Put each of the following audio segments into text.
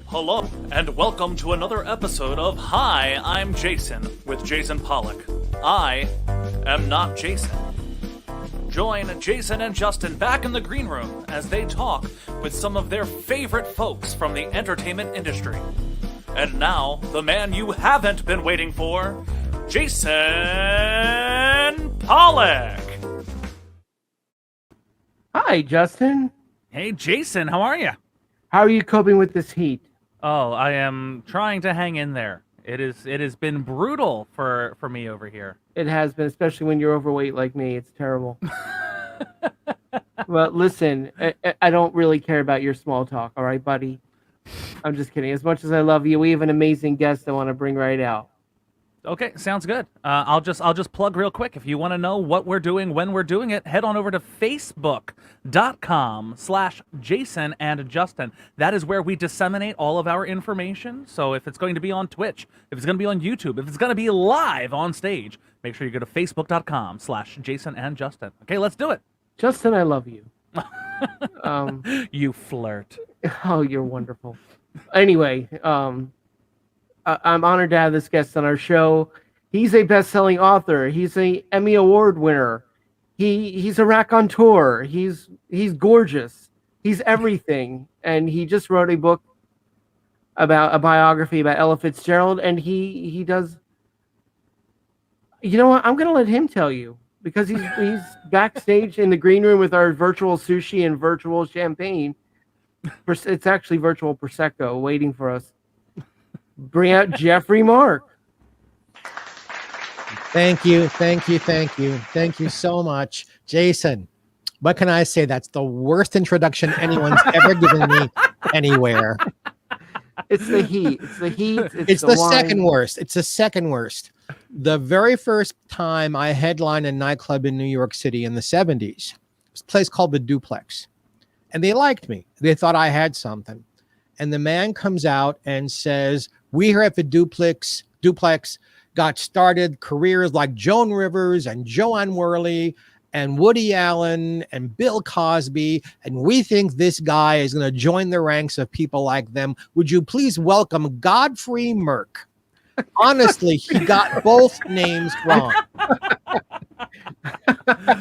Hello, and welcome to another episode of Hi, I'm Jason with Jason Pollock. I am not Jason. Join Jason and Justin back in the green room as they talk with some of their favorite folks from the entertainment industry. And now, the man you haven't been waiting for, Jason Pollock. Hi, Justin. Hey, Jason, how are you? How are you coping with this heat? Oh, I am trying to hang in there. It has been brutal for me over here. It has been, especially when you're overweight like me. It's terrible. Well, listen, I don't really care about your small talk, all right, buddy? I'm just kidding. As much as I love you, we have an amazing guest I want to bring right out. Okay, sounds good. I'll just plug real quick. If you want to know what we're doing, when we're doing it, head on over to facebook.com/Jason and Justin. That is where we disseminate all of our information. So if it's going to be on Twitch, if it's going to be on YouTube, if it's going to be live on stage, make sure you go to facebook.com/Jason and Justin. Okay, let's do it. Justin, I love you. You flirt. Oh, you're wonderful. Anyway, I'm honored to have this guest on our show. He's a best-selling author. He's an Emmy Award winner. He's a raconteur. He's gorgeous. He's everything. And he just wrote a book about a biography about Ella Fitzgerald. And he does. You know what? I'm going to let him tell you because he's backstage in the green room with our virtual sushi and virtual champagne. It's actually virtual prosecco waiting for us. Bring out Geoffrey Mark. Thank you so much, Jason. What can I say? That's the worst introduction anyone's ever given me anywhere. It's the heat. It's the heat. It's the second worst. It's the second worst. The very first time I headlined a nightclub in New York City in the 70s, it was a place called the Duplex. And they liked me. They thought I had something. And the man comes out and says, we here at the Duplex got started careers like Joan Rivers and Joanne Worley and Woody Allen and Bill Cosby. And we think this guy is going to join the ranks of people like them. Would you please welcome Geoffrey Mark? Honestly, he got both names wrong.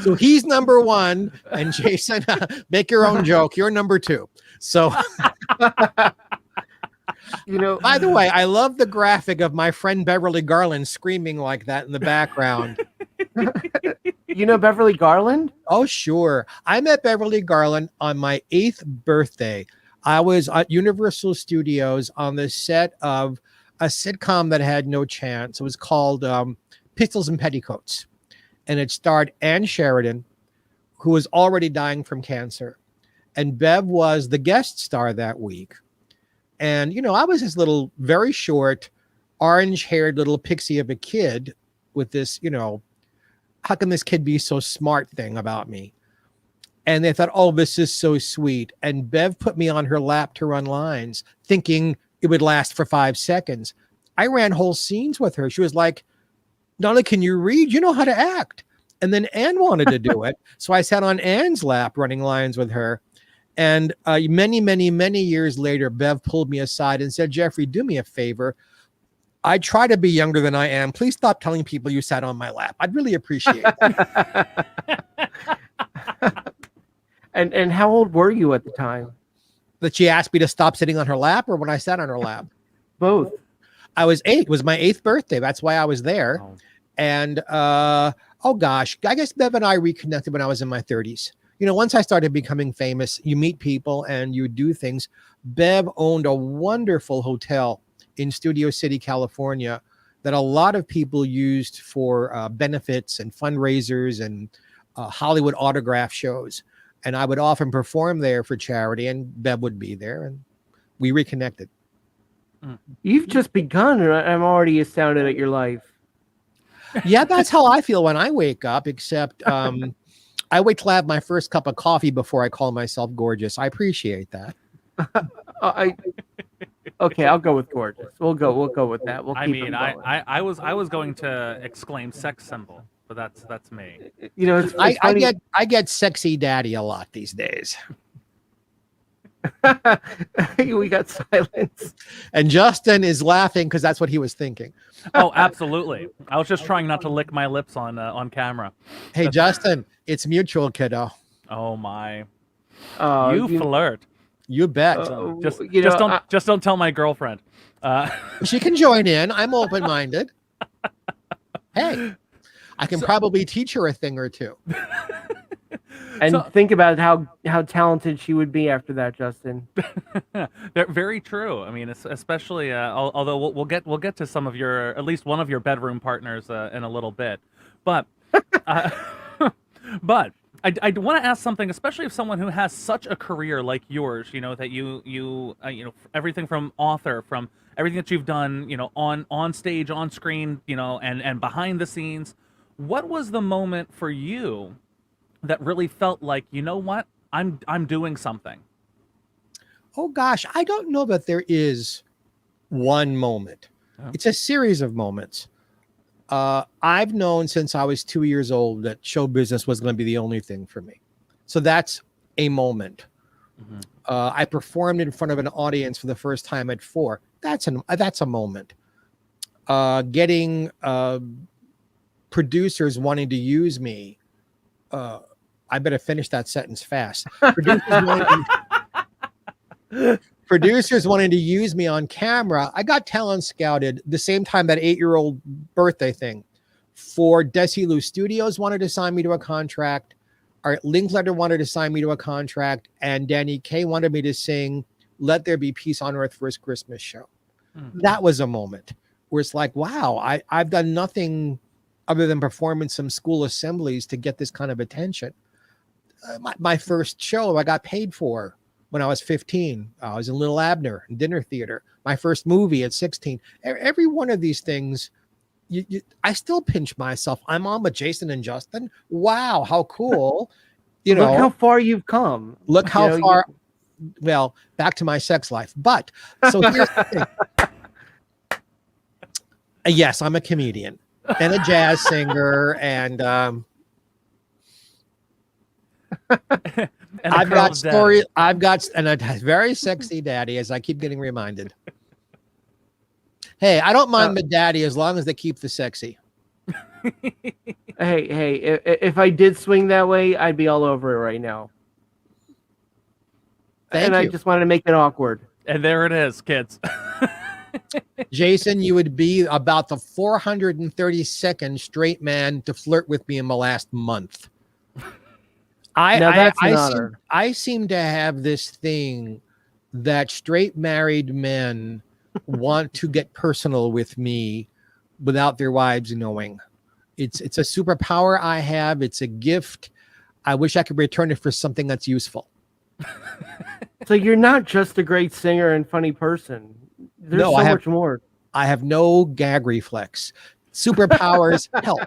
So he's number one. And Jason, make your own joke. You're number two. So... You know, by the way, I love the graphic of my friend Beverly Garland screaming like that in the background. You know Beverly Garland? Oh, sure. I met Beverly Garland on my 8th birthday. I was at Universal Studios on the set of a sitcom that had no chance. It was called Pistols and Petticoats. And it starred Ann Sheridan, who was already dying from cancer. And Bev was the guest star that week. And, you know, I was this little, very short, orange-haired little pixie of a kid with this, you know, how can this kid be so smart thing about me? And they thought, oh, this is so sweet. And Bev put me on her lap to run lines, thinking it would last for 5 seconds. I ran whole scenes with her. She was like, not only can you read, you know how to act. And then Ann wanted to do it. So I sat on Ann's lap running lines with her. And many years later, Bev pulled me aside and said, Geoffrey, do me a favor. I try to be younger than I am. Please stop telling people you sat on my lap. I'd really appreciate that. And how old were you at the time? That she asked me to stop sitting on her lap or when I sat on her lap? Both. I was 8. It was my 8th birthday. That's why I was there. Oh. And, oh gosh, I guess Bev and I reconnected when I was in my 30s. You know, once I started becoming famous, you meet people and you do things. Bev owned a wonderful hotel in Studio City, California, that a lot of people used for benefits and fundraisers and Hollywood autograph shows. And I would often perform there for charity, and Bev would be there, and we reconnected. You've just begun, and I'm already astounded at your life. Yeah, that's how I feel when I wake up, except I wait till I have my first cup of coffee before I call myself gorgeous. I appreciate that. Okay, I'll go with gorgeous. We'll go with that. We'll keep I was going to exclaim sex symbol, but that's me. You know, it's funny. I get sexy daddy a lot these days. We got silence. And Justin is laughing because that's what he was thinking. Oh, absolutely. I was just trying not to lick my lips on camera. Hey, Justin, it's mutual, kiddo. Oh my. Uh, You flirt. You bet. Just don't tell my girlfriend. She can join in. I'm open-minded. Hey, I can probably teach her a thing or two. And think about how talented she would be after that, Justin. They're very true. I mean, especially although we'll get to some of your, at least one of your bedroom partners in a little bit, but but I want to ask something, especially if someone who has such a career like yours, that you everything from author, from everything that you've done, on stage, on screen, and behind the scenes. What was the moment for you that really felt like, you know what, I'm doing something? Oh gosh, I don't know that there is one moment. Oh. It's a series of moments. I've known since I was 2 years old that show business was going to be the only thing for me. So that's a moment. Mm-hmm. I performed in front of an audience for the first time at 4. That's a moment. Getting producers wanting to use me. I better finish that sentence fast. Producers wanting to use me on camera. I got talent scouted the same time that 8-year-old birthday thing. For Desilu Studios wanted to sign me to a contract. Art Linkletter wanted to sign me to a contract. And Danny Kaye wanted me to sing Let There Be Peace on Earth for his Christmas show. Mm-hmm. That was a moment where it's like, wow, I've done nothing other than perform in some school assemblies to get this kind of attention. My first show I got paid for when I was 15. I was in Little Abner Dinner Theater. My first movie at 16. Every one of these things, I still pinch myself. I'm on with Jason and Justin. Wow, how cool. Look how far you've come. Look how far. Well, back to my sex life. But so here's the thing. Yes, I'm a comedian and a jazz singer, and I've got story. Daddy. I've got and a very sexy daddy, as I keep getting reminded. Hey, I don't mind the daddy as long as they keep the sexy. Hey, if I did swing that way, I'd be all over it right now. Thank you. I just wanted to make it awkward. And there it is, kids. Jason, you would be about the 432nd straight man to flirt with me in the last month. I seem to have this thing that straight married men want to get personal with me without their wives knowing. It's a superpower I have. It's a gift. I wish I could return it for something that's useful. So you're not just a great singer and funny person. There's so much more. I have no gag reflex. Superpowers help.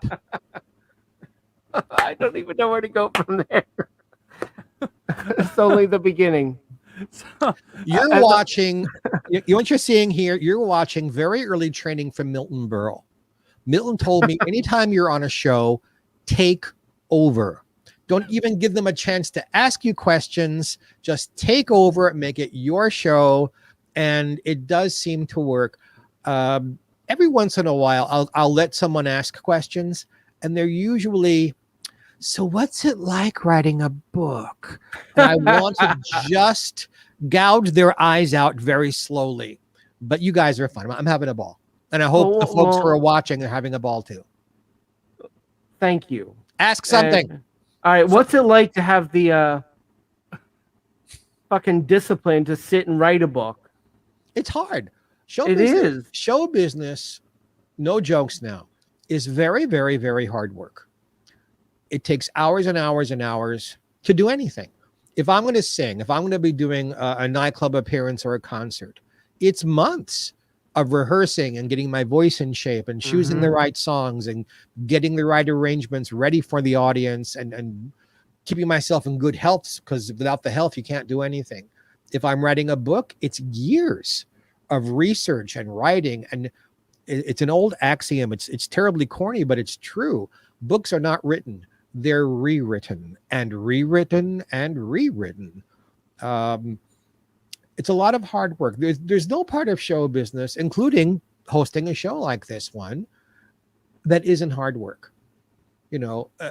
I don't even know where to go from there. It's only the beginning. So, you're watching, you know what you're seeing here? You're watching very early training from Milton Berle. Milton told me anytime you're on a show, take over. Don't even give them a chance to ask you questions. Just take over, make it your show. And it does seem to work. Every once in a while, I'll let someone ask questions, and they're usually, so what's it like writing a book? And I want to just gouge their eyes out very slowly. But you guys are fun. I'm having a ball. And I hope the folks who are watching are having a ball too. Thank you. Ask something. All right. What's it like to have the fucking discipline to sit and write a book? It's hard. Show business, no jokes now, is very, very, very hard work. It takes hours and hours and hours to do anything. If I'm going to sing, if I'm going to be doing a nightclub appearance or a concert, it's months of rehearsing and getting my voice in shape and choosing the right songs and getting the right arrangements ready for the audience and keeping myself in good health, because without the health, you can't do anything. If I'm writing a book, it's years of research and writing. And it's an old axiom. It's terribly corny, but it's true. Books are not written. They're rewritten and rewritten and rewritten. It's a lot of hard work. There's no part of show business, including hosting a show like this one, that isn't hard work.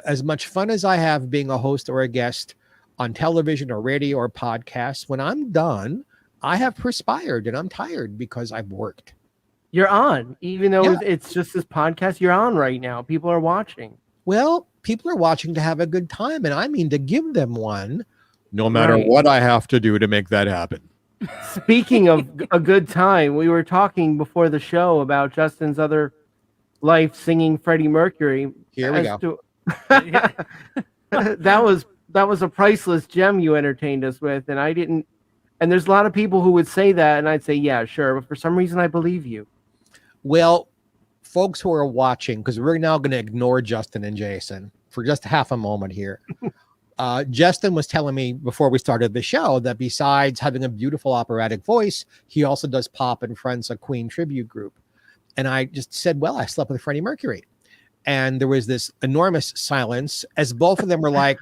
As much fun as I have being a host or a guest on television or radio or podcast, when I'm done, I have perspired and I'm tired because I've worked. You're on, even though Yeah. it's just this podcast. You're on right now. People are watching. Well, people are watching to have a good time, and I mean to give them one, no matter Right. what I have to do to make that happen. Speaking of a good time, we were talking before the show about Justin's other life singing Freddie Mercury. Here we go. That was a priceless gem you entertained us with, and I didn't. And there's a lot of people who would say that, and I'd say, yeah, sure, but for some reason, I believe you. Well, folks who are watching, because we're now going to ignore Justin and Jason for just half a moment here. Justin was telling me before we started the show that besides having a beautiful operatic voice, he also does Pop and Friends, a Queen tribute group. And I just said, well, I slept with Freddie Mercury. And there was this enormous silence as both of them were like,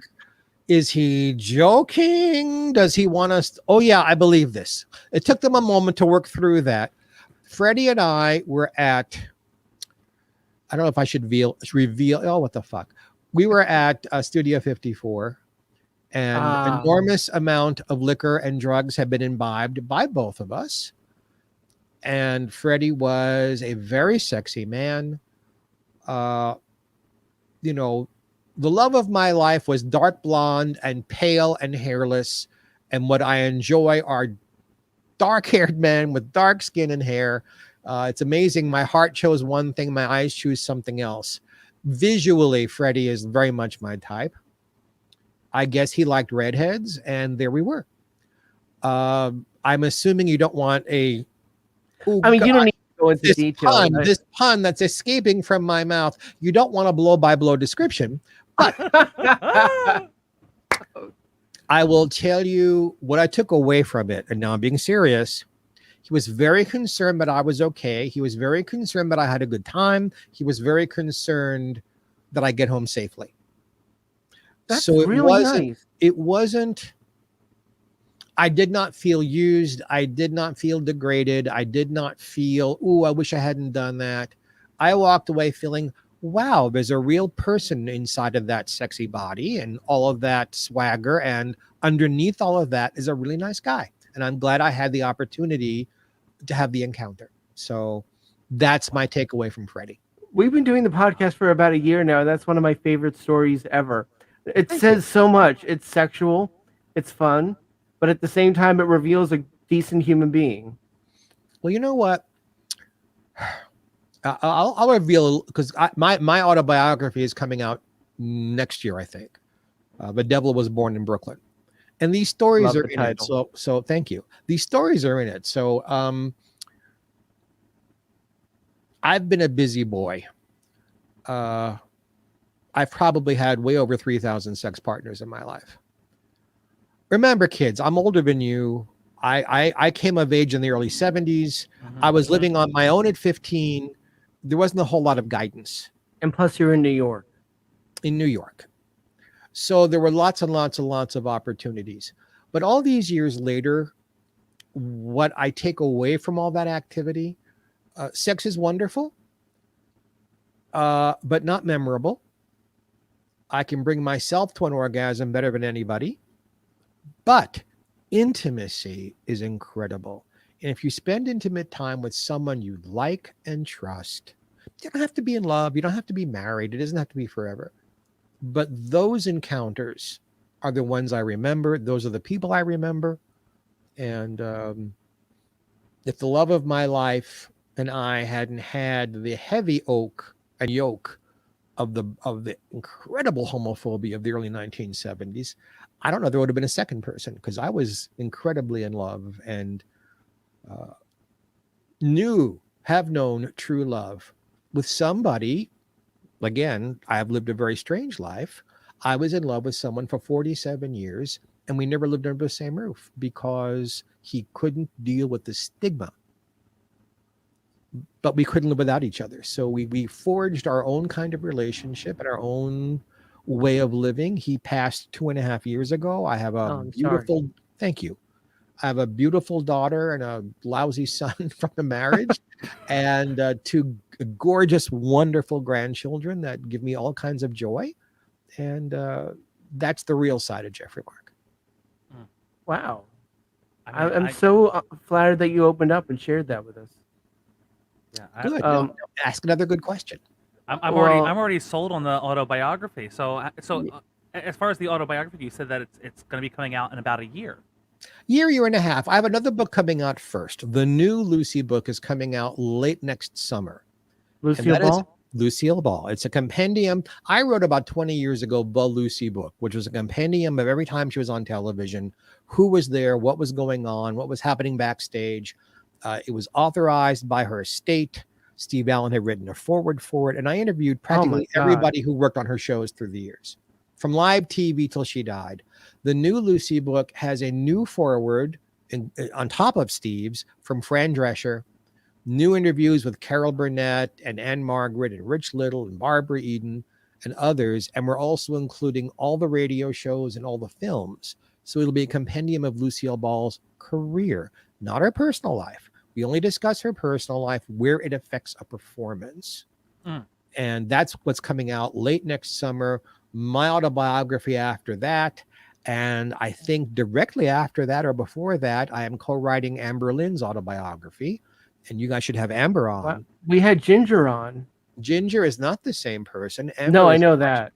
is he joking? Does he want us? Oh, yeah, I believe this. It took them a moment to work through that. Freddie and I were at, I don't know if I should reveal. Oh, what the fuck. We were at Studio 54, and an enormous amount of liquor and drugs had been imbibed by both of us. And Freddie was a very sexy man. The love of my life was dark blonde and pale and hairless. And what I enjoy are dark-haired men with dark skin and hair. It's amazing. My heart chose one thing. My eyes choose something else. Visually, Freddie is very much my type. I guess he liked redheads, and there we were. I'm assuming you don't want a... Ooh, I mean, God, you don't need to go into detail. this pun that's escaping from my mouth. You don't want a blow-by-blow description, but I will tell you what I took away from it, and now I'm being serious. He was very concerned that I was okay. He was very concerned that I had a good time. He was very concerned that I get home safely. That's so really nice. It wasn't, I did not feel used. I did not feel degraded. I did not feel, ooh, I wish I hadn't done that. I walked away feeling, wow, there's a real person inside of that sexy body and all of that swagger. And underneath all of that is a really nice guy. And I'm glad I had the opportunity to have the encounter. So that's my takeaway from Freddie. We've been doing the podcast for about a year now. That's one of my favorite stories ever. It says so much. It's sexual. It's fun. But at the same time, it reveals a decent human being. Well, you know what? I'll reveal, because my autobiography is coming out next year, I think. The Devil Was Born in Brooklyn. And these stories are in it. So thank you. These stories are in it. So I've been a busy boy. I've probably had way over 3,000 sex partners in my life. Remember, kids, I'm older than you. I came of age in the early 70s. I was living on my own at 15. There wasn't a whole lot of guidance. And plus, you're in New York. In New York. So there were lots and lots and lots of opportunities. But all these years later, what I take away from all that activity, sex is wonderful, but not memorable. I can bring myself to an orgasm better than anybody. But intimacy is incredible. And if you spend intimate time with someone you like and trust, you don't have to be in love. You don't have to be married. It doesn't have to be forever. But those encounters are the ones I remember. Those are the people I remember. And if the love of my life and I hadn't had the heavy yoke of the incredible homophobia of the early 1970s, I don't know, there would have been a second person, because I was incredibly in love and have known true love with somebody. Again, I have lived a very strange life. I was in love with someone for 47 years, and we never lived under the same roof because he couldn't deal with the stigma. But we couldn't live without each other. So we forged our own kind of relationship and our own way of living. He passed 2.5 years ago. I have a beautiful, thank you. I have a beautiful daughter and a lousy son from the marriage, and two gorgeous, wonderful grandchildren that give me all kinds of joy. And that's the real side of Geoffrey Mark. Wow. I mean, I'm so flattered that you opened up and shared that with us. yeah, Good. Ask another good question. I'm Well- already sold on the autobiography. So as far as the autobiography, you said that it's going to be coming out in about a year. Year and a half. I have another book coming out first. The new Lucy book is coming out late next summer. Lucille Ball? Lucille Ball. It's a compendium. I wrote about 20 years ago, The Lucy Book, which was a compendium of every time she was on television, who was there, what was going on, what was happening backstage. It was authorized by her estate. Steve Allen had written a foreword for it. And I interviewed practically everybody who worked on her shows through the years, from live TV till she died. The new Lucy book has a new foreword on top of Steve's from Fran Drescher, new interviews with Carol Burnett and Anne Margaret and Rich Little and Barbara Eden and others. And we're also including all the radio shows and all the films. So it'll be a compendium of Lucille Ball's career, not her personal life. We only discuss her personal life, where it affects a performance. And that's what's coming out late next summer. My autobiography after that. And I think directly after that or before that, I am co-writing Amber Lynn's autobiography. And you guys should have Amber on. Wow. We had Ginger on. Ginger is not the same person. Amber No, I know that.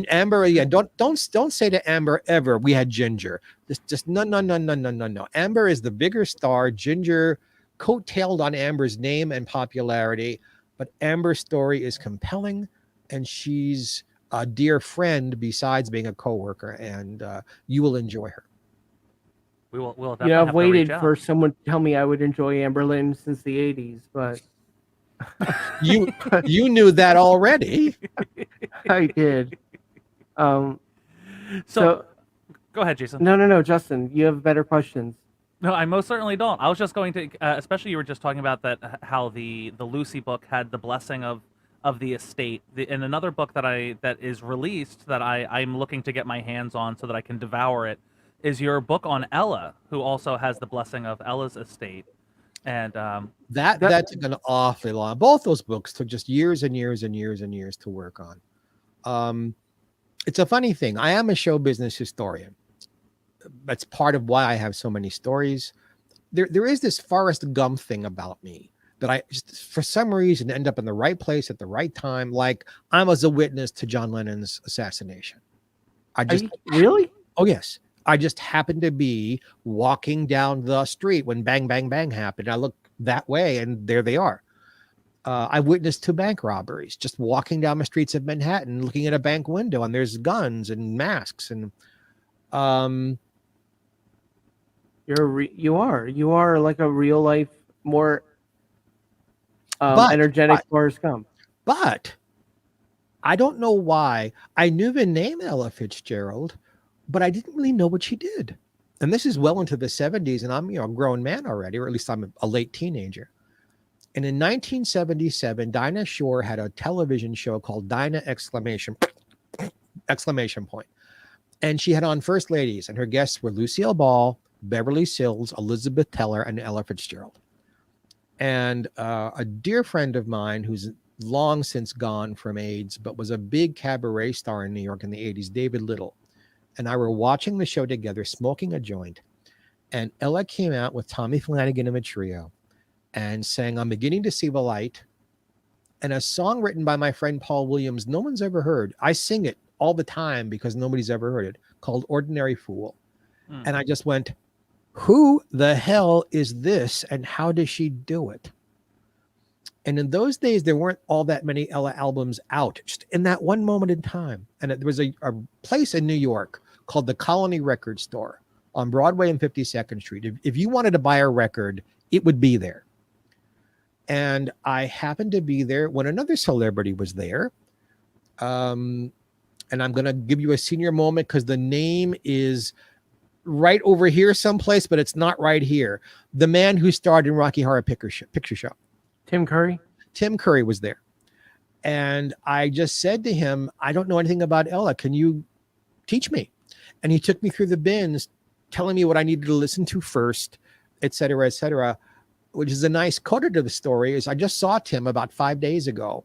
Amber, yeah, don't say to Amber ever, we had Ginger. Just no. Amber is the bigger star. Ginger coattailed on Amber's name and popularity, but Amber's story is compelling, and she's a dear friend besides being a coworker, and you will enjoy her. We'll I've definitely have to waited reach out. for someone to tell me I would enjoy Amber Lynn since the 80s, but You knew that already. I did. So Go ahead, Jason. no, Justin, you have better questions. No, I most certainly don't. I was just going to, especially you were just talking about that how the Lucy book had the blessing of the estate. And another book that is released that I'm looking to get my hands on so that I can devour it is your book on Ella, who also has the blessing of Ella's estate. And that took an awfully long. Both those books took just years and years and years and years to work on. It's a funny thing. I am a show business historian. That's part of why I have so many stories. There is this Forrest Gump thing about me that I just, for some reason, end up in the right place at the right time. Like I was a witness to John Lennon's assassination. Really? Oh yes. I just happened to be walking down the street when bang, bang, bang happened. I looked that way and there they are. I witnessed 2 bank robberies, just walking down the streets of Manhattan, looking at a bank window, and there's guns and masks. And you are like a real life, more energetic Forrest Gump. But I don't know why. I knew the name Ella Fitzgerald, but I didn't really know what she did. And this is well into the 70s, and I'm a grown man already, or at least I'm a late teenager. And in 1977, Dinah Shore had a television show called Dinah ! And she had on First Ladies, and her guests were Lucille Ball, Beverly Sills, Elizabeth Teller, and Ella Fitzgerald. And a dear friend of mine who's long since gone from AIDS, but was a big cabaret star in New York in the 80s, David Little, and I were watching the show together, smoking a joint. And Ella came out with Tommy Flanagan and a trio and sang I'm Beginning to See the Light, and a song written by my friend Paul Williams no one's ever heard. I sing it all the time because nobody's ever heard it, called Ordinary Fool. And I just went, who the hell is this and how does she do it? And in those days, there weren't all that many Ella albums out, just in that one moment in time. And there was a place in New York called the Colony Record Store on Broadway and 52nd Street. If you wanted to buy a record, it would be there. And I happened to be there when another celebrity was there. And I'm going to give you a senior moment because the name is right over here someplace, but it's not right here. The man who starred in Rocky Horror Picture Show. Tim Curry? Tim Curry was there. And I just said to him, I don't know anything about Ella. Can you teach me? And he took me through the bins, telling me what I needed to listen to first et cetera, which is a nice coda to the story, is I just saw Tim about 5 days ago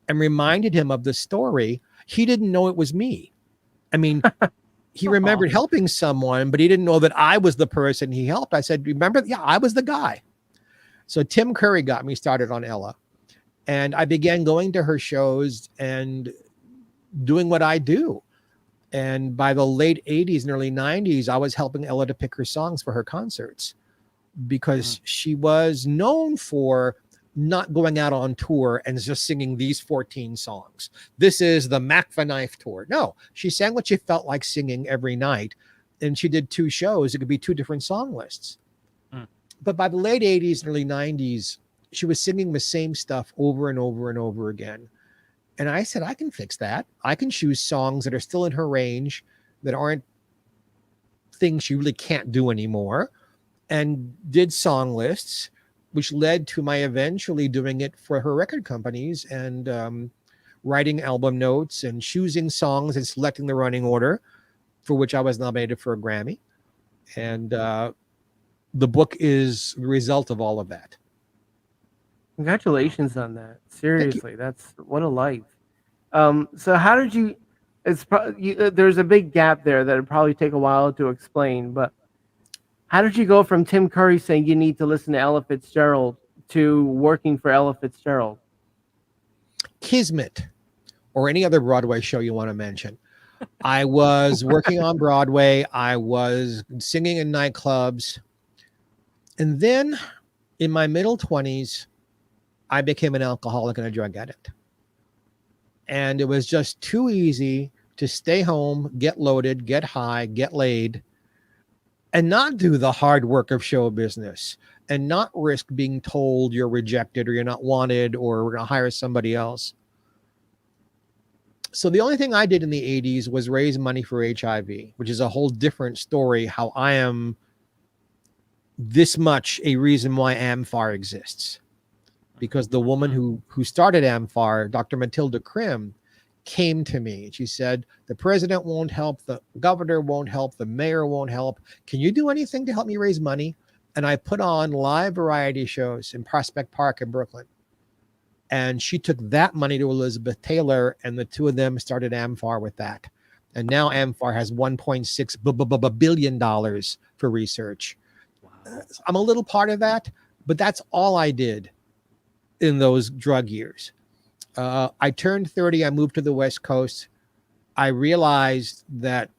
and reminded him of the story. He didn't know it was me. I mean, he remembered helping someone, but he didn't know that I was the person he helped. I said, remember? Yeah, I was the guy. So Tim Curry got me started on Ella. And I began going to her shows and doing what I do. And by the late 80s and early 90s, I was helping Ella to pick her songs for her concerts because she was known for not going out on tour and just singing these 14 songs. This is the Mac the Knife tour. No, she sang what she felt like singing every night. And she did 2 shows. It could be 2 different song lists. But by the late 80s and early 90s, she was singing the same stuff over and over and over again. And I said, I can fix that. I can choose songs that are still in her range, that aren't things she really can't do anymore, and did song lists, which led to my eventually doing it for her record companies and writing album notes and choosing songs and selecting the running order, for which I was nominated for a Grammy. And the book is the result of all of that. Congratulations on that. Seriously, that's what a life. So how did you? There's a big gap there that would probably take a while to explain. But how did you go from Tim Curry saying you need to listen to Ella Fitzgerald to working for Ella Fitzgerald? Kismet, or any other Broadway show you want to mention. I was working on Broadway. I was singing in nightclubs. And then in my middle 20s, I became an alcoholic and a drug addict. And it was just too easy to stay home, get loaded, get high, get laid, and not do the hard work of show business and not risk being told you're rejected or you're not wanted or we're going to hire somebody else. So the only thing I did in the 80s was raise money for HIV, which is a whole different story, how I am this much a reason why AMFAR exists. Because the woman who started AMFAR, Dr. Matilda Krim, came to me. She said, the president won't help, the governor won't help, the mayor won't help. Can you do anything to help me raise money? And I put on live variety shows in Prospect Park in Brooklyn. And she took that money to Elizabeth Taylor, and the two of them started AMFAR with that. And now AMFAR has $1.6 billion for research. Wow. I'm a little part of that, but that's all I did in those drug years. I turned 30. I moved to the West Coast. I realized that,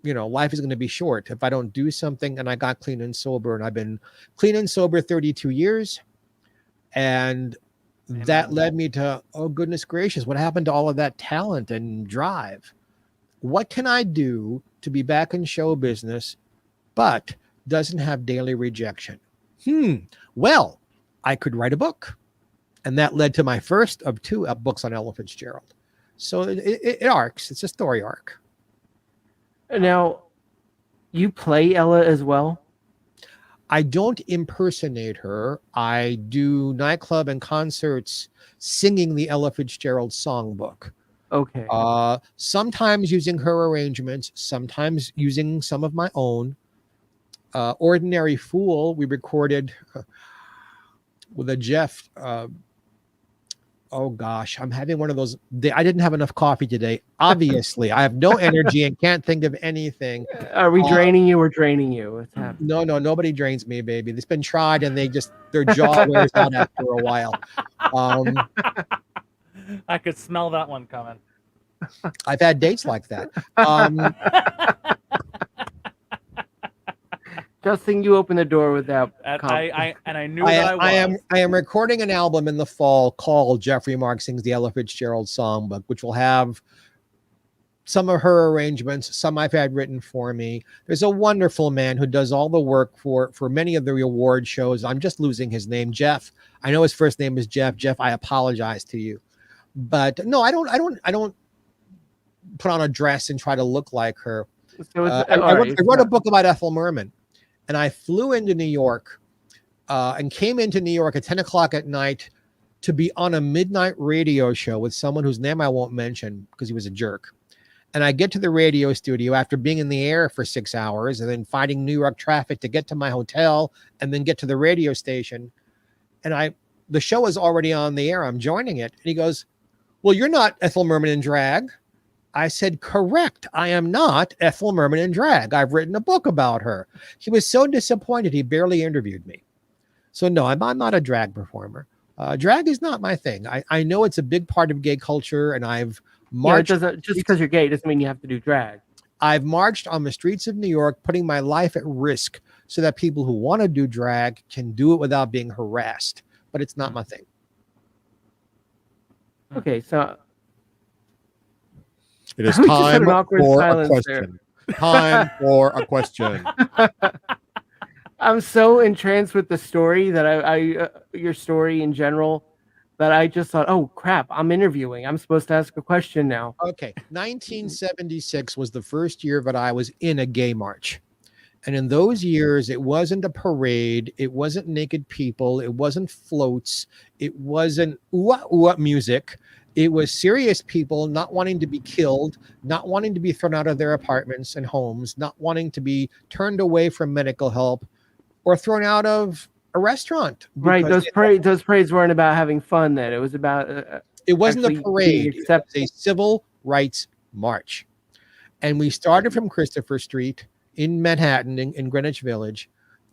life is going to be short if I don't do something. And I got clean and sober. And I've been clean and sober 32 years. And that led me to, oh, goodness gracious, what happened to all of that talent and drive? What can I do to be back in show business, but doesn't have daily rejection? Well, I could write a book. And that led to my first of 2 books on Ella Fitzgerald. So it arcs. It's a story arc. Now, you play Ella as well? I don't impersonate her. I do nightclub and concerts singing the Ella Fitzgerald songbook. Okay. Sometimes using her arrangements, sometimes using some of my own. Ordinary Fool, we recorded with a Jeff. Oh gosh, I'm having one of those. I didn't have enough coffee today. Obviously, I have no energy and can't think of anything. Are we draining you or draining you? What's happening? No, nobody drains me, baby. It's been tried, and their jaw wears out after a while. I could smell that one coming. I've had dates like that. Justin, you opened the door with that. I knew that I am recording an album in the fall called Geoffrey Mark Sings the Ella Fitzgerald Songbook, which will have some of her arrangements, some I've had written for me. There's a wonderful man who does all the work for many of the award shows. I'm just losing his name, Jeff. I know his first name is Jeff. Jeff, I apologize to you, but no, I don't put on a dress and try to look like her. So I wrote a book about Ethel Merman. And I flew into New York and came into New York at 10 o'clock at night to be on a midnight radio show with someone whose name I won't mention because he was a jerk. And I get to the radio studio after being in the air for 6 hours and then fighting New York traffic to get to my hotel and then get to the radio station. And the show is already on the air. I'm joining it. And he goes, well, you're not Ethel Merman in drag. I said, correct. I am not Ethel Merman in drag. I've written a book about her. He was so disappointed. He barely interviewed me. So no, I'm not a drag performer. Drag is not my thing. I know it's a big part of gay culture, and I've marched. Just because you're gay doesn't mean you have to do drag. I've marched on the streets of New York, putting my life at risk so that people who want to do drag can do it without being harassed. But it's not my thing. Okay, so it is we just had time an awkward for a silence question. Time for a question. I'm so entranced with the story that your story in general, that I just thought, oh crap, I'm interviewing. I'm supposed to ask a question now. Okay. 1976 was the first year that I was in a gay march. And in those years, it wasn't a parade. It wasn't naked people. It wasn't floats. It wasn't ooh-ah music. It was serious people not wanting to be killed, not wanting to be thrown out of their apartments and homes, not wanting to be turned away from medical help or thrown out of a restaurant. Right. Those parades weren't about having fun then. It was about it wasn't a parade. It was a civil rights march. And we started from Christopher Street in Manhattan, in Greenwich Village,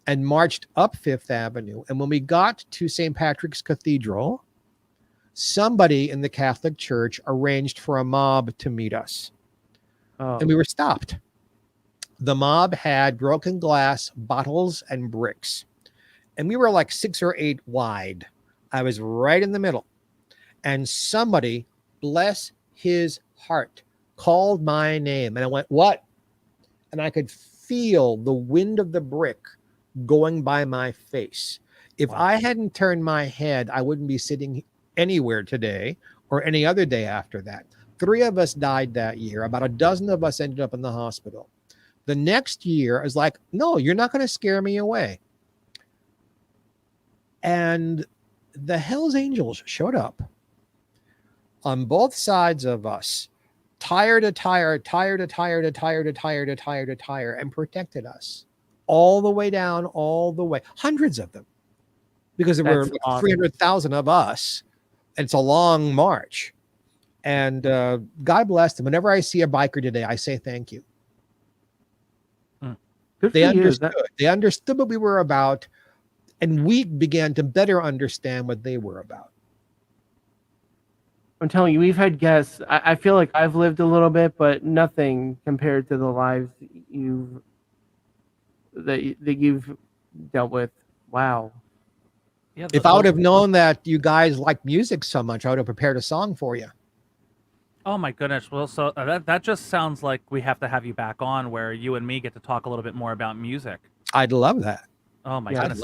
and marched up Fifth Avenue. And when we got to St. Patrick's Cathedral, somebody in the Catholic Church arranged for a mob to meet us. And we were stopped. The mob had broken glass, bottles, and bricks. And we were like 6 or 8 wide. I was right in the middle. And somebody, bless his heart, called my name. And I went, what? And I could feel the wind of the brick going by my face. If I hadn't turned my head, I wouldn't be sitting anywhere today or any other day after that. 3 of us died that year. About a dozen of us ended up in the hospital. The next year, I was like, no, you're not going to scare me away. And the Hells Angels showed up on both sides of us, tire to tire, and protected us all the way down, all the way. Hundreds of them. Because there were awesome. 300,000 of us. And it's a long march. And God bless them. Whenever I see a biker today, I say thank you. They understood. They understood what we were about, and we began to better understand what they were about. I'm telling you, we've had guests. I feel like I've lived a little bit, but nothing compared to the lives that you've dealt with. Wow. Yeah, if I would have known that you guys like music so much, I would have prepared a song for you. Oh my goodness! Well, so that just sounds like we have to have you back on, where you and me get to talk a little bit more about music. I'd love that. Oh my goodness!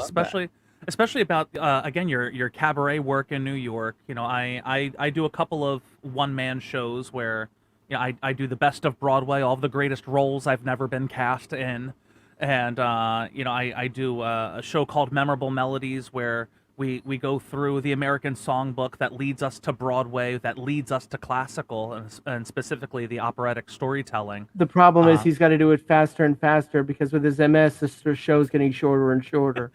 Especially about again your cabaret work in New York. You know, I do a couple of one-man shows where I do the best of Broadway, all of the greatest roles I've never been cast in, and I do a show called Memorable Melodies where we go through the American songbook that leads us to Broadway, that leads us to classical, and specifically the operatic storytelling. The problem is he's got to do it faster and faster because with his MS, the show's getting shorter and shorter.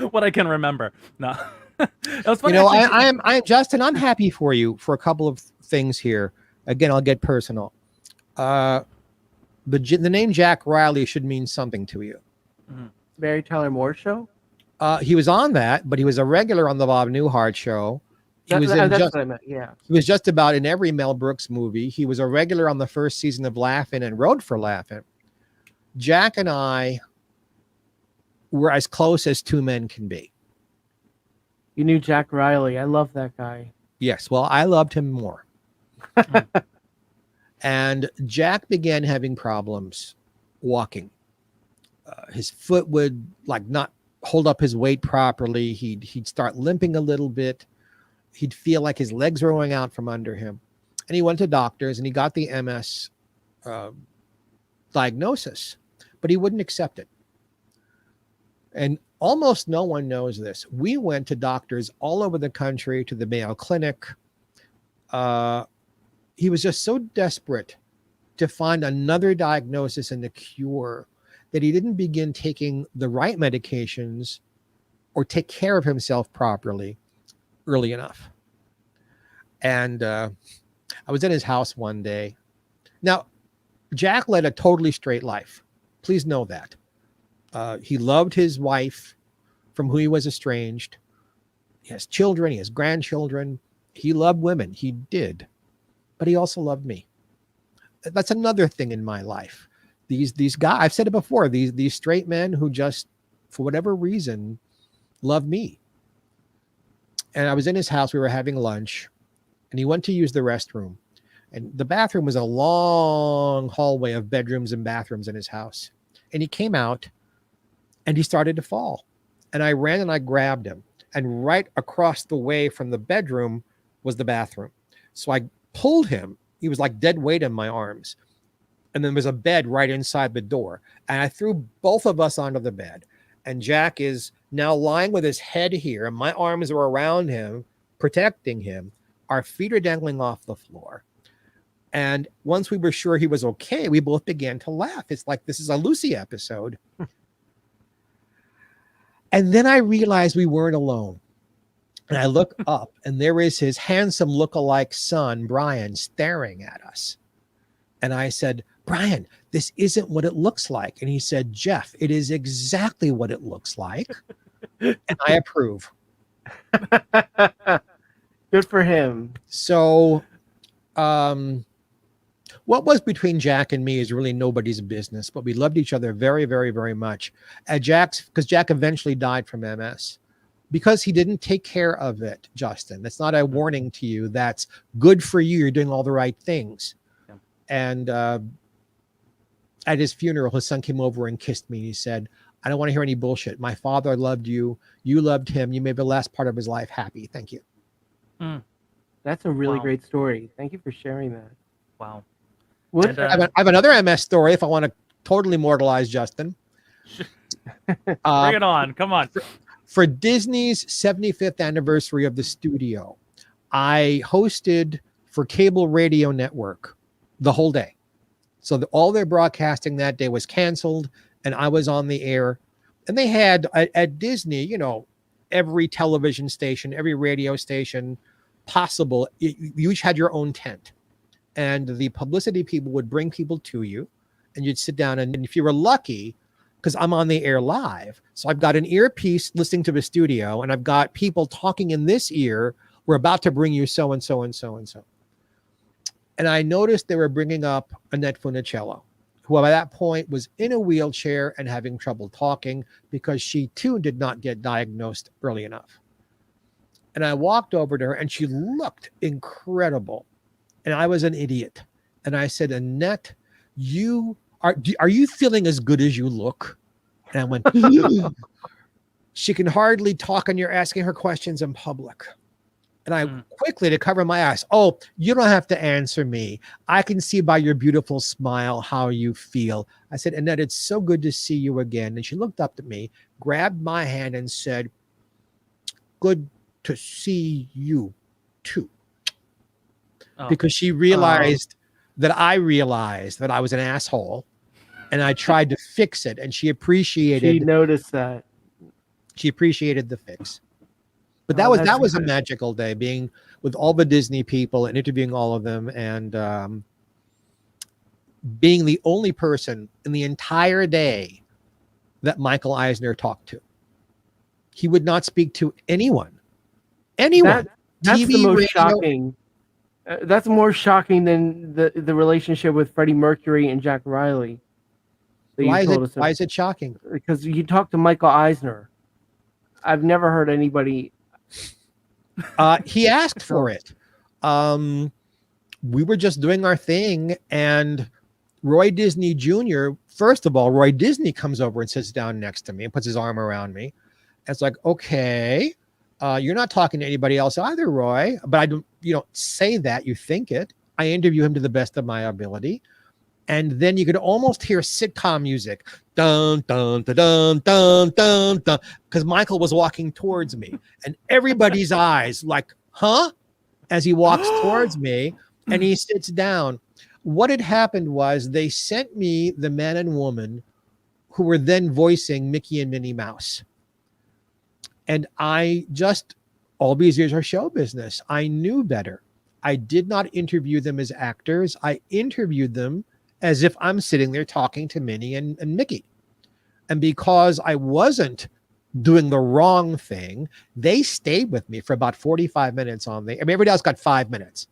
What I can remember. No. I'm Justin. I'm happy for you for a couple of things here. Again, I'll get personal. The name Jack Riley should mean something to you. Mm-hmm. Mary Tyler Moore Show? He was on that, but he was a regular on the Bob Newhart Show. He was just about in every Mel Brooks movie. He was a regular on the first season of Laugh-In and Road for Laugh-In. Jack and I were as close as two men can be. You knew Jack Riley. I love that guy. Yes, well, I loved him more. And Jack began having problems walking. His foot would not hold up his weight properly. He'd start limping a little bit. He'd feel like his legs were going out from under him. And he went to doctors and he got the MS diagnosis, but he wouldn't accept it. And almost no one knows this. We went to doctors all over the country, to the Mayo Clinic. He was just so desperate to find another diagnosis and a cure that he didn't begin taking the right medications or take care of himself properly early enough. And I was in his house one day. Now, Jack led a totally straight life. Please know that. He loved his wife from whom he was estranged. He has children. He has grandchildren. He loved women. He did. But he also loved me. That's another thing in my life. These guys, I've said it before, these straight men who just, for whatever reason, love me. And I was in his house. We were having lunch. And he went to use the restroom. And the bathroom was a long hallway of bedrooms and bathrooms in his house. And he came out and he started to fall. And I ran and I grabbed him. And right across the way from the bedroom was the bathroom. So I pulled him. He was like dead weight in my arms. And then there was a bed right inside the door. And I threw both of us onto the bed. And Jack is now lying with his head here. And my arms are around him, protecting him. Our feet are dangling off the floor. And once we were sure he was okay, we both began to laugh. It's like this is a Lucy episode. And then I realized we weren't alone. And I look up, and there is his handsome look-alike son, Brian, staring at us. And I said, Brian, this isn't what it looks like. And he said, Jeff, it is exactly what it looks like. And I approve. Good for him. So, what was between Jack and me is really nobody's business, but we loved each other very, very, very much. Because Jack eventually died from MS. Because he didn't take care of it, Justin. That's not a warning to you. That's good for you. You're doing all the right things. Yeah. And at his funeral, his son came over and kissed me. He said, I don't want to hear any bullshit. My father loved you. You loved him. You made the last part of his life happy. Thank you. That's a really great story. Thank you for sharing that. Wow. What? I have another MS story if I want to totally mortalize Justin. Bring it on. Come on. For Disney's 75th anniversary of the studio, I hosted for Cable Radio Network the whole day. So all their broadcasting that day was canceled, and I was on the air. And they had at Disney, you know, every television station, every radio station possible. You each had your own tent. And the publicity people would bring people to you, and you'd sit down. And if you were lucky, because I'm on the air live, so I've got an earpiece listening to the studio, and I've got people talking in this ear. We're about to bring you so and so and so and so. And I noticed they were bringing up Annette Funicello, who by that point was in a wheelchair and having trouble talking because she too did not get diagnosed early enough. And I walked over to her, and she looked incredible. And I was an idiot. And I said, Annette, are you feeling as good as you look? And I went, she can hardly talk, and you're asking her questions in public. And I quickly, to cover my eyes, oh, you don't have to answer me. I can see by your beautiful smile how you feel. I said, Annette, it's so good to see you again. And she looked up at me, grabbed my hand, and said, good to see you too. Because she realized that I realized that I was an asshole, and I tried to fix it, and she appreciated. She noticed that. She appreciated the fix. But that was a magical day, being with all the Disney people and interviewing all of them, and being the only person in the entire day that Michael Eisner talked to. He would not speak to anyone. That's TV, the most shocking. That's more shocking than the relationship with Freddie Mercury and Jack Riley. Why is it shocking? Because you talk to Michael Eisner. I've never heard anybody. He asked for it. We were just doing our thing, and Roy Disney Jr., first of all, Roy Disney comes over and sits down next to me and puts his arm around me. And it's like, okay. You're not talking to anybody else either, Roy. But you don't say that. You think it. I interview him to the best of my ability. And then you could almost hear sitcom music. Dun, dun, dun, dun, dun, dun, dun. Because Michael was walking towards me. And everybody's eyes like, huh? As he walks towards me and he sits down. What had happened was they sent me the man and woman who were then voicing Mickey and Minnie Mouse. And I just, all these years are show business. I knew better. I did not interview them as actors. I interviewed them as if I'm sitting there talking to Minnie and Mickey. And because I wasn't doing the wrong thing, they stayed with me for about 45 minutes everybody else got 5 minutes.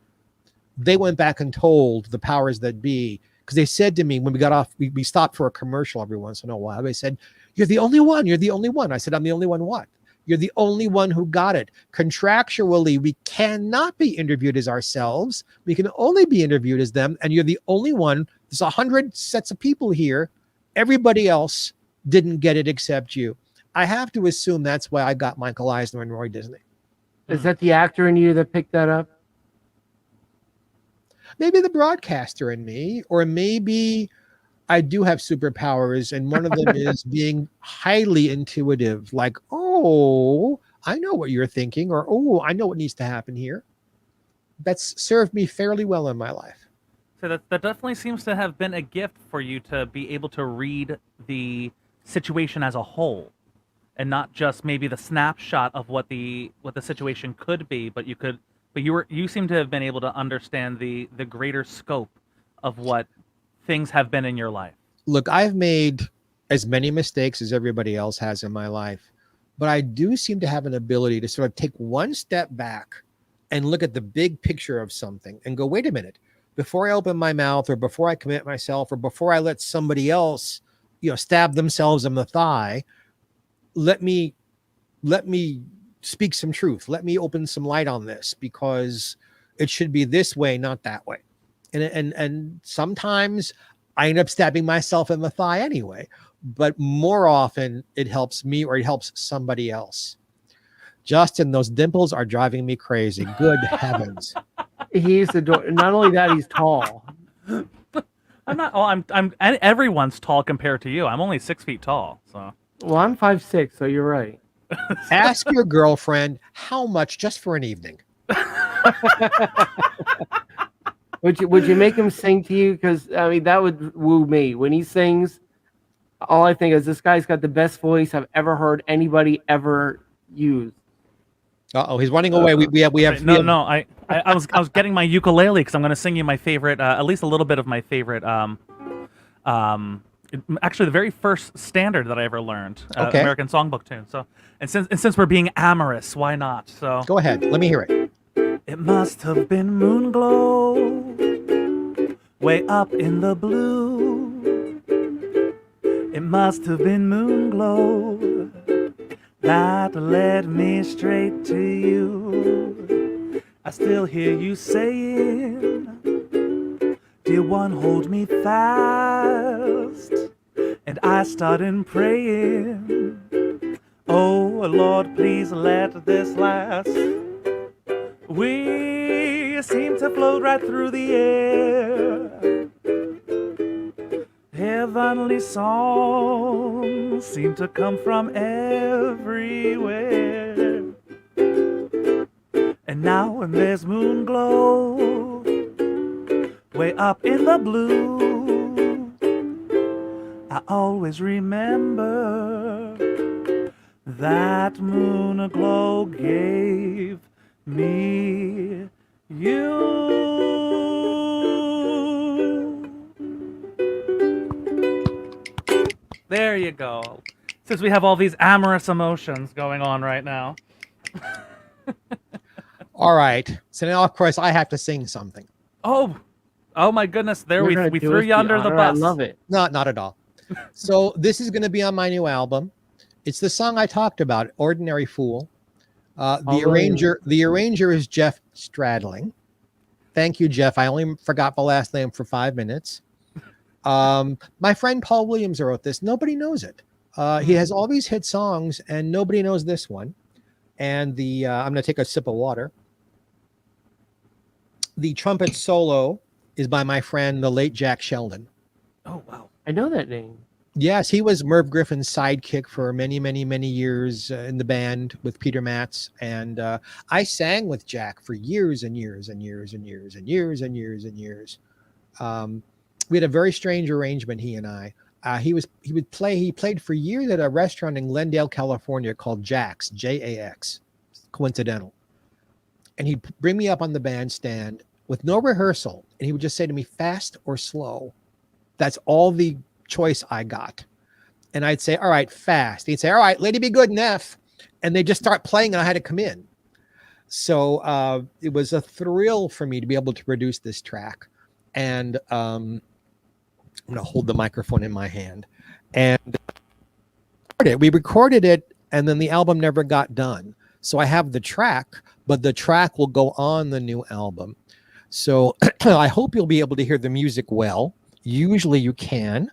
They went back and told the powers that be, because they said to me when we got off, we stopped for a commercial every once in a while. They said, "You're the only one. You're the only one." I said, "I'm the only one what?" "You're the only one who got it. Contractually, we cannot be interviewed as ourselves. We can only be interviewed as them. And you're the only one. There's 100 sets of people here. Everybody else didn't get it except you." I have to assume that's why I got Michael Eisner and Roy Disney. Is that the actor in you that picked that up? Maybe the broadcaster in me, or maybe I do have superpowers, and one of them is being highly intuitive, like, "Oh, I know what you're thinking," or "Oh, I know what needs to happen here." That's served me fairly well in my life. So that definitely seems to have been a gift for you to be able to read the situation as a whole, and not just maybe the snapshot of what the situation could be, but you seem to have been able to understand the greater scope of what things have been in your life. Look, I've made as many mistakes as everybody else has in my life, but I do seem to have an ability to sort of take one step back and look at the big picture of something and go, "Wait a minute, before I open my mouth, or before I commit myself, or before I let somebody else, stab themselves in the thigh, let me speak some truth. Let me open some light on this, because it should be this way, not that way." And sometimes I end up stabbing myself in the thigh anyway, but more often it helps me, or it helps somebody else. Justin, those dimples are driving me crazy. Good heavens. He's not only that, he's tall. I'm not. Oh, I'm. Everyone's tall compared to you. I'm only 6 feet tall. So. Well, I'm 5'6", so you're right. Ask your girlfriend how much just for an evening. Would you make him sing to you? Because I mean, that would woo me. When he sings, all I think is this guy's got the best voice I've ever heard anybody ever use. He's running away. We have. No. I was getting my ukulele because I'm going to sing you my favorite, at least a little bit of my favorite. Actually, the very first standard that I ever learned, Okay. American Songbook tune. So, and since we're being amorous, why not? So Go ahead. Let me hear it. It must have been moon glow, way up in the blue. It must have been moon glow that led me straight to you. I still hear you saying, "Dear one, hold me fast." And I started praying, "Oh Lord, please let this last." We seem to float right through the air. Heavenly songs seem to come from everywhere. And now when there's moon glow, way up in the blue, I always remember that moon glow gave me you. There you go. Since we have all these amorous emotions going on right now. All right. So now, of course, I have to sing something. Oh my goodness! There we You're gonna do threw us you under the honor. bus. I love it. Not at all. So this is going to be on my new album. It's the song I talked about, "Ordinary Fool." The arranger is Jeff Stradling. Thank you, Jeff. I only forgot the last name for 5 minutes. My friend Paul Williams wrote this. Nobody knows it. He has all these hit songs, and nobody knows this one. And I'm going to take a sip of water. The trumpet solo is by my friend, the late Jack Sheldon. Oh wow! I know that name. Yes, he was Merv Griffin's sidekick for many, many, many years in the band with Peter Matz. And I sang with Jack for years and years and years and years and years and years and years. We had a very strange arrangement, he and I. He played for years at a restaurant in Glendale, California called Jax, Jax, coincidental. And he'd bring me up on the bandstand with no rehearsal. And he would just say to me, fast or slow. That's all the choice I got. And I'd say, all right, fast. He'd say, all right, Lady Be Good in F. And they just start playing and I had to come in. So it was a thrill for me to be able to produce this track. And I'm going to hold the microphone in my hand. And we recorded it, and then the album never got done. So I have the track, but the track will go on the new album. So I hope you'll be able to hear the music well. Usually you can.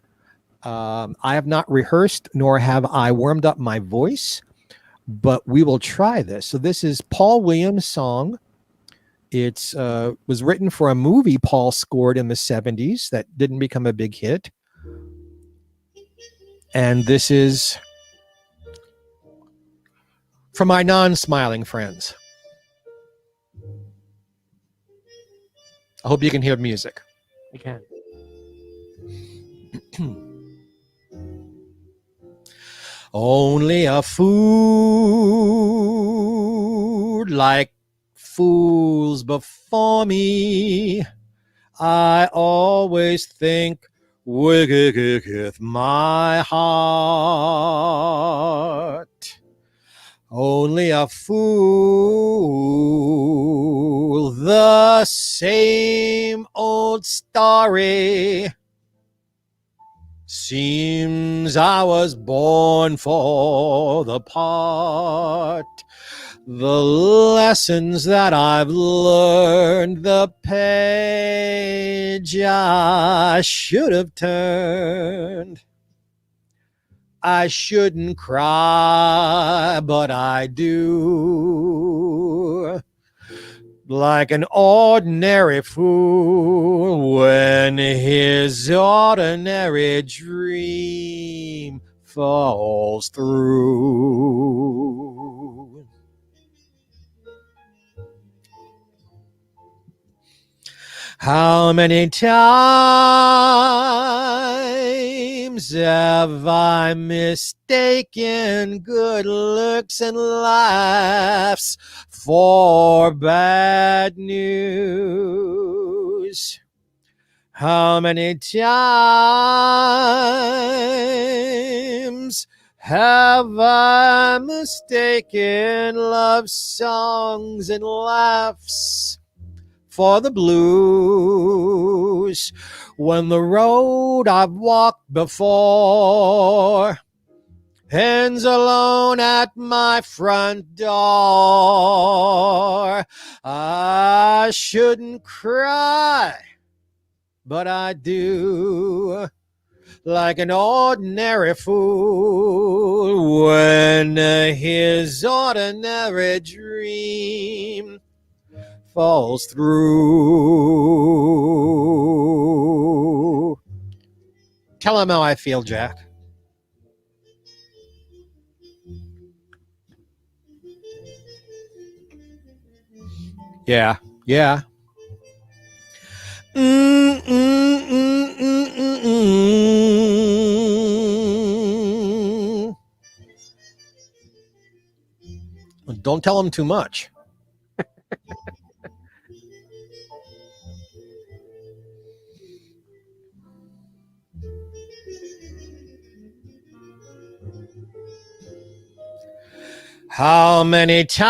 I have not rehearsed, nor have I warmed up my voice, but we will try this. So this is Paul Williams' song. It was written for a movie Paul scored in the 70s that didn't become a big hit. And this is for my non-smiling friends. I hope you can hear music. You can. Only a fool like fools before me, I always think with my heart. Only a fool, the same old story. Seems I was born for the part. The lessons that I've learned, the page I should have turned. I shouldn't cry, but I do. Like an ordinary fool when his ordinary dream falls through. How many times have I mistaken good looks and laughs for bad news? How many times have I mistaken love songs and laughs for the blues, when the road I've walked before ends alone at my front door? I shouldn't cry, but I do, like an ordinary fool when his ordinary dream falls through. Tell him how I feel, Jack. Yeah. Don't tell him too much. How many times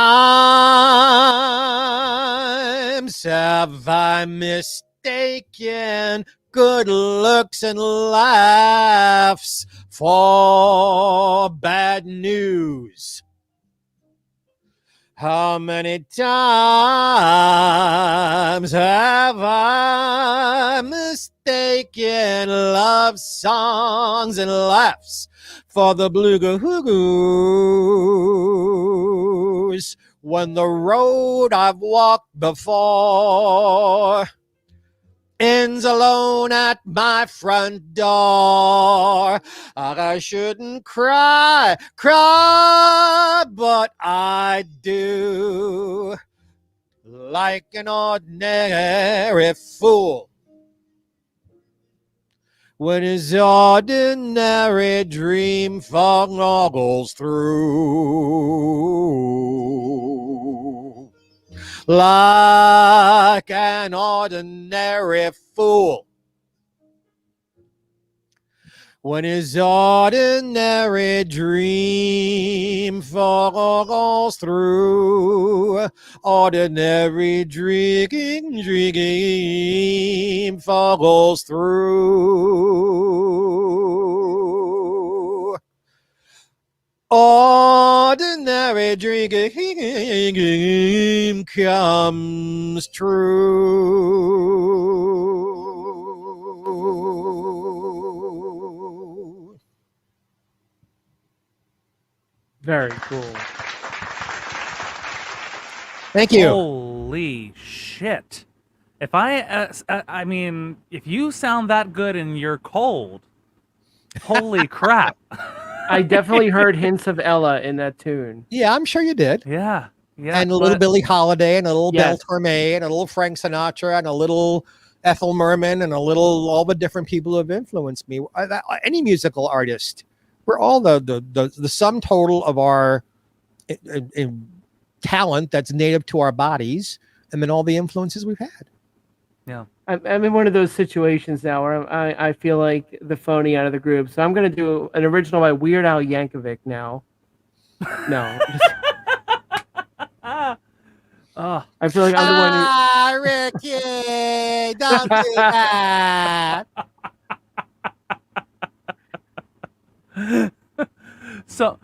have I mistaken good looks and laughs for bad news? How many times have I mistaken love songs and laughs for the blue-goos, when the road I've walked before ends alone at my front door? I shouldn't cry, but I do, like an ordinary fool When his ordinary dream fog goes through, like an ordinary fool. When his ordinary dream falls through, ordinary dream falls through, ordinary dream comes true. Very cool. Thank you. Holy shit! If I mean, if you sound that good and you're cold, holy crap! I definitely heard hints of Ella in that tune. Yeah, I'm sure you did. Yeah, And a little Billie Holiday, and a little Yes. Belle Torme, and a little Frank Sinatra, and a little Ethel Merman, and a little all the different people who have influenced me. Any musical artist, we're all the sum total of our talent that's native to our bodies, and then all the influences we've had. Yeah. I'm in one of those situations now where I feel like the phony out of the group. So I'm going to do an original by Weird Al Yankovic now. No. I feel like I'm the one who... Ricky, don't do that. So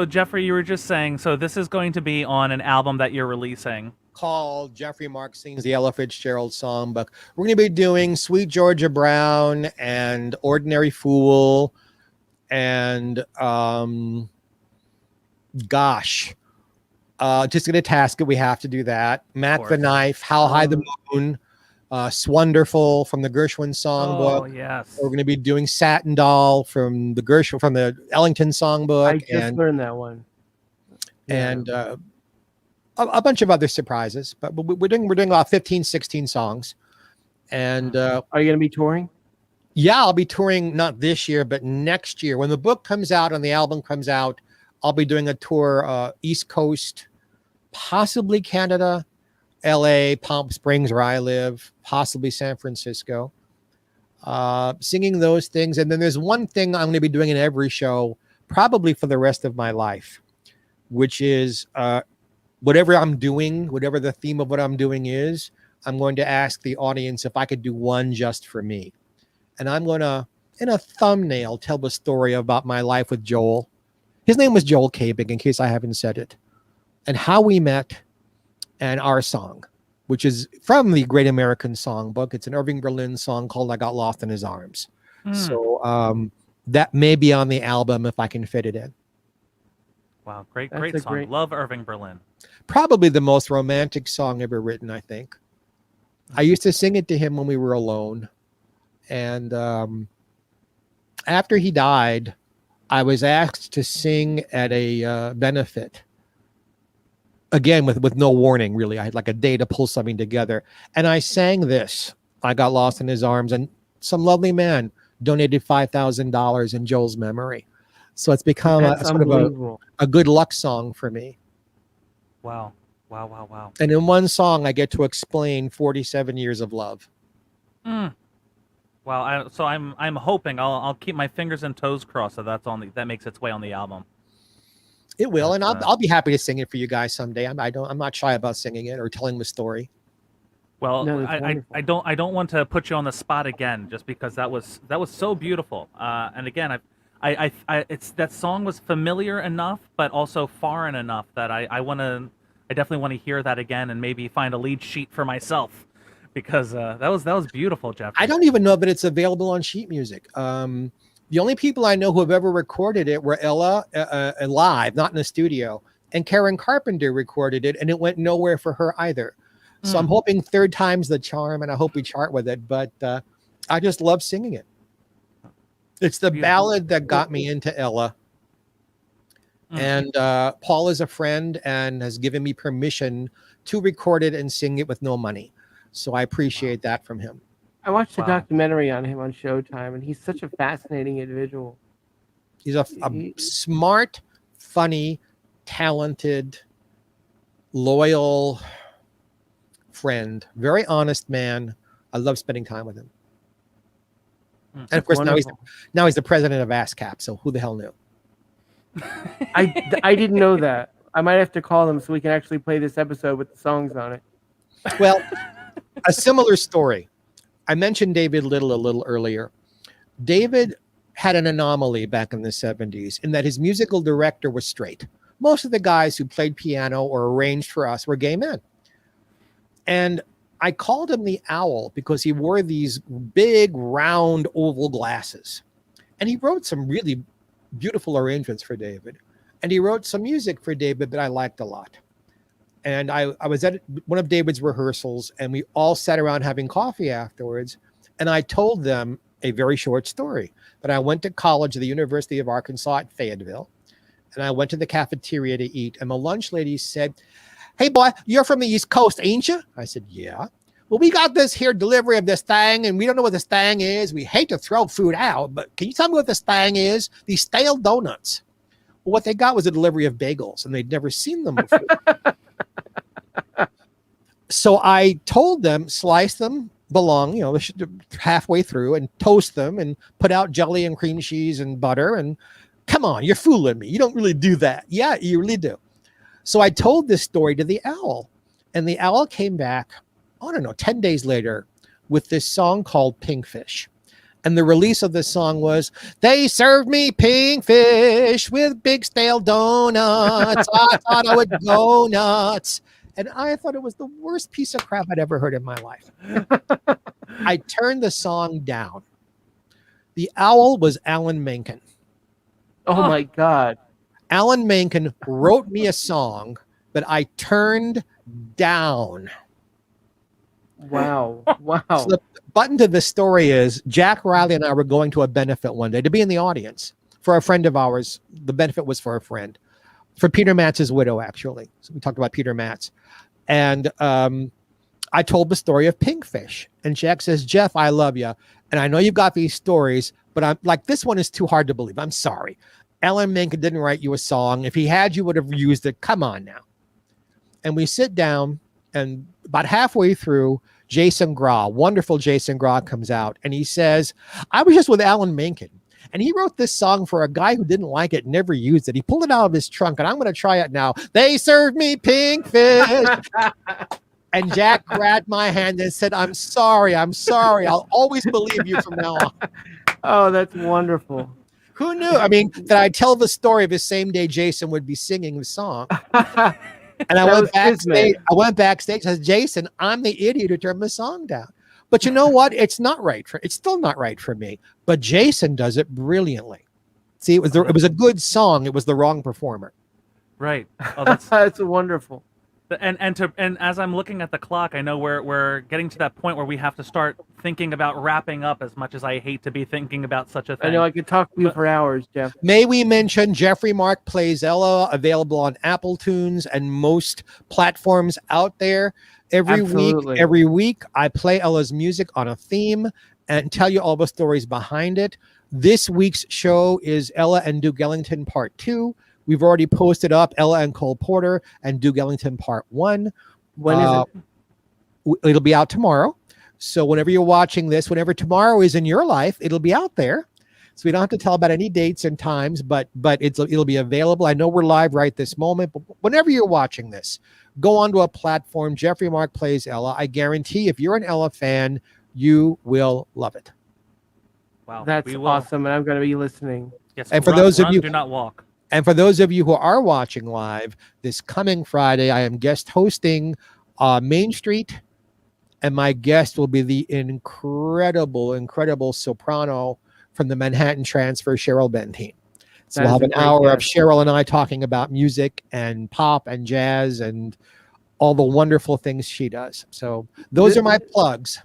Geoffrey, you were just saying, so this is going to be on an album that you're releasing called Geoffrey Mark Sings the Ella Fitzgerald Songbook. We're going to be doing Sweet Georgia Brown and Ordinary Fool and just going to task it. We have to do that. Mac the Knife, How High the Moon, Swonderful from the Gershwin Songbook. Oh yes. We're going to be doing Satin Doll from the Ellington Songbook. I just learned that one. And a bunch of other surprises, but we're doing about 15, 16 songs. And are you going to be touring? Yeah, I'll be touring not this year, but next year. When the book comes out and the album comes out, I'll be doing a tour East Coast, possibly Canada, LA, Palm Springs, where I live, possibly San Francisco, singing those things. And then there's one thing I'm going to be doing in every show, probably for the rest of my life, which is whatever I'm doing, whatever the theme of what I'm doing is, I'm going to ask the audience if I could do one just for me. And I'm going to, in a thumbnail, tell the story about my life with Joel. His name was Joel Kabig, in case I haven't said it. And how we met and our song, which is from the Great American Songbook. It's an Irving Berlin song called I Got Lost in His Arms. So that may be on the album if I can fit it in. Wow, great song. Love Irving Berlin. Probably the most romantic song ever written, I think. I used to sing it to him when we were alone. And after he died, I was asked to sing at a benefit. Again, with no warning, really. I had like a day to pull something together. And I sang this, I Got Lost in His Arms. And some lovely man donated $5,000 in Joel's memory. So it's become a sort of a good luck song for me. Wow. Wow. And in one song, I get to explain 47 years of love. Wow. So I'm hoping I'll keep my fingers and toes crossed so that makes its way on the album. It will, and I'll be happy to sing it for you guys someday. I'm not shy about singing it or telling the story. Well, no, I don't want to put you on the spot again, just because that was so beautiful. And again, that song was familiar enough, but also foreign enough that I definitely want to hear that again and maybe find a lead sheet for myself, because that was beautiful, Jeff. I don't even know that it's available on sheet music. The only people I know who have ever recorded it were Ella live, not in the studio, and Karen Carpenter recorded it, and it went nowhere for her either. So I'm hoping third time's the charm, and I hope we chart with it. But I just love singing it. It's the ballad that got me into Ella. And Paul is a friend and has given me permission to record it and sing it with no money. So I appreciate that from him. I watched a Wow. documentary on him on Showtime, and he's such a fascinating individual. He's a smart, funny, talented, loyal friend, very honest man. I love spending time with him. And of course, now he's the president of ASCAP. So who the hell knew? I didn't know that. I might have to call him so we can actually play this episode with the songs on it. Well, a similar story. I mentioned David Little a little earlier. David had an anomaly back in the 70s in that his musical director was straight. Most of the guys who played piano or arranged for us were gay men. And I called him the Owl because he wore these big, round, oval glasses. And he wrote some really beautiful arrangements for David. And he wrote some music for David that I liked a lot. And I was at one of David's rehearsals, and we all sat around having coffee afterwards. And I told them a very short story. That I went to college at the University of Arkansas at Fayetteville. And I went to the cafeteria to eat. And the lunch lady said, "Hey, boy, you're from the East Coast, ain't you?" I said, "Yeah." "Well, we got this here delivery of this thing, and we don't know what this thing is. We hate to throw food out, but can you tell me what this thing is?" "These stale donuts." Well, what they got was a delivery of bagels, and they'd never seen them before. So I told them, slice them halfway through, and toast them, and put out jelly and cream cheese and butter. And come on, you're fooling me. You don't really do that. Yeah, you really do. So I told this story to the Owl, and the Owl came back, I don't know, 10 days later with this song called Pink Fish. And the release of this song was, "They served me pink fish with big stale donuts. I thought I would go nuts." And I thought it was the worst piece of crap I'd ever heard in my life. I turned the song down. The Owl was Alan Menken. Oh my God. Alan Menken wrote me a song that I turned down. Wow. Wow. So the button to the story is Jack Riley and I were going to a benefit one day to be in the audience for a friend of ours. The benefit was for a friend, for Peter Matz's widow, actually. So we talked about Peter Matz. And I told the story of Pink Fish. And Jack says, "Jeff, I love you. And I know you've got these stories, but I'm like, this one is too hard to believe. I'm sorry. Alan Menken didn't write you a song. If he had, you would have used it. Come on now." And we sit down, and about halfway through, Jason Graw, wonderful Jason Graw, comes out, and he says, "I was just with Alan Menken, and he wrote this song for a guy who didn't like it, never used it. He pulled it out of his trunk, and I'm going to try it now. They served me pink fish." And Jack grabbed my hand and said, I'm sorry. I'll always believe you from now on." Oh, that's wonderful. Who knew? I mean, that I'd tell the story of the same day Jason would be singing the song. And I went backstage. I said, "Jason, I'm the idiot who turned the song down." But you know what? It's still not right for me. But Jason does it brilliantly. See, it was a good song. It was the wrong performer. Right. Oh, that's That's wonderful. and as I'm looking at the clock, I know we're getting to that point where we have to start thinking about wrapping up. As much as I hate to be thinking about such a thing, I know I could talk to you for hours, Jeff. May we mention Geoffrey Mark Plays Ella, available on Apple Tunes and most platforms out there. Every week, I play Ella's music on a theme and tell you all the stories behind it. This week's show is Ella and Duke Ellington Part 2. We've already posted up Ella and Cole Porter and Duke Ellington Part 1. When is it? It'll be out tomorrow. So whenever you're watching this, whenever tomorrow is in your life, it'll be out there. So we don't have to tell about any dates and times, but it'll be available. I know we're live right this moment, but whenever you're watching this, go onto a platform, Geoffrey Mark Plays Ella. I guarantee if you're an Ella fan, you will love it. Wow, that's awesome, and I'm going to be listening. Yes, and for those of you, do not walk. And for those of you who are watching live, this coming Friday, I am guest hosting Main Street, and my guest will be the incredible soprano from the Manhattan Transfer, Cheryl Bentine. So we'll have an hour of Cheryl and I talking about music and pop and jazz and all the wonderful things she does. So those are my plugs.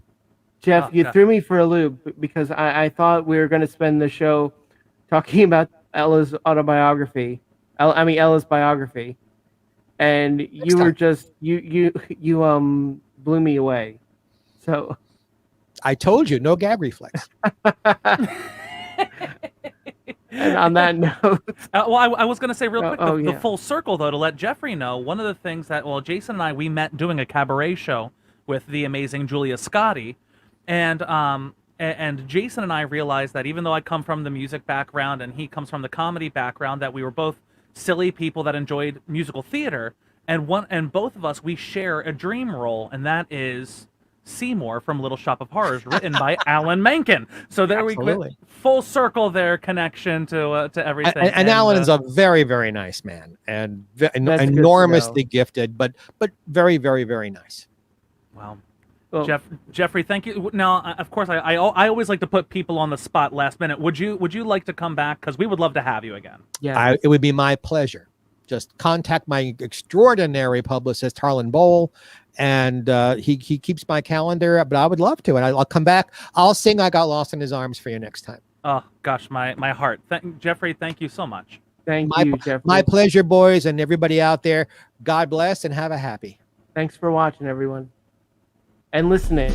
Jeff, you threw me for a loop because I thought we were going to spend the show talking about Ella's biography, and you were just you blew me away. So I told you, no gag reflex. And on that note, Well, I was going to say real quick, the yeah. full circle, though, to let Geoffrey know, one of the things that, well, Jason and I, we met doing a cabaret show with the amazing Julia Scotti, and Jason and I realized that even though I come from the music background and he comes from the comedy background, that we were both silly people that enjoyed musical theater, and both of us, we share a dream role, and that is Seymour from Little Shop of Horrors, written by Alan Menken. So there Absolutely. we go, full circle there, connection to everything. And Alan is a very, very nice man, and That's good to enormously know. gifted, but very, very, very nice. Wow. Well, Geoffrey, thank you. Now, of course, I always like to put people on the spot last minute. Would you like to come back? Because we would love to have you again. yeah. It would be my pleasure. Just contact my extraordinary publicist, Harlan Bowl, and he keeps my calendar. But I would love to, and I'll come back. I'll sing "I Got Lost in His Arms" for you next time. Oh gosh, my heart. Geoffrey, thank you so much. Thank you, Jeffrey. My pleasure, boys, and everybody out there. God bless and have a happy. Thanks for watching, everyone, and listening.